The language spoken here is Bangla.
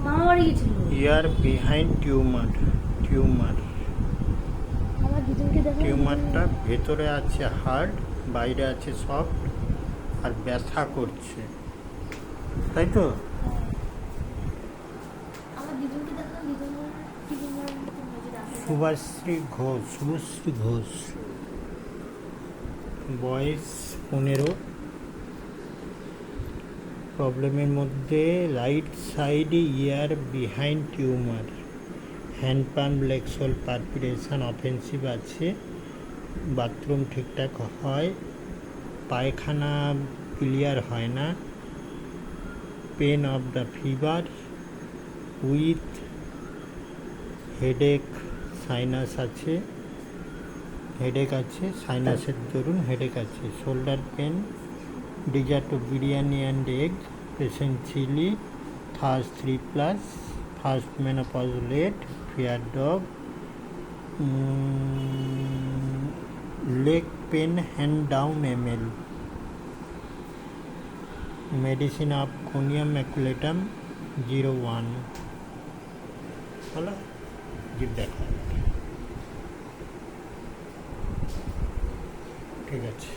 মামা বাড়ি গেছিল। ইয়ার বিহাইন্ড টিউমার। আমার দুজনকে দেখলাম, টিউমারটা ভেতরে আছে হার্ড, বাইরে আছে সফট, আর ব্যথা করছে, তাই তো? আমার দুজনকে দেখলাম, দুজন কি বললাম শুভশ্রী ঘোষ, বয়স 15। প্রবলেমের মধ্যে right side ear behind tumour, hand পাম্প লেক্সল পারপিরেশন অফেন্সিভ আছে, বাথরুম ঠিকঠাক হয়, পায়খানা ক্লিয়ার হয় না, pain of the fever with headache, sinus আছে, সাইনাসের দরুন হেডেক আছে, shoulder pain, desire to biryani and egg, patient chilly, thirst 3+, first menopause late, fear dog, leg pain hand down ml, medicine of conium maculatum 01। হলো, জিভ দেখা, ঠিক আছে।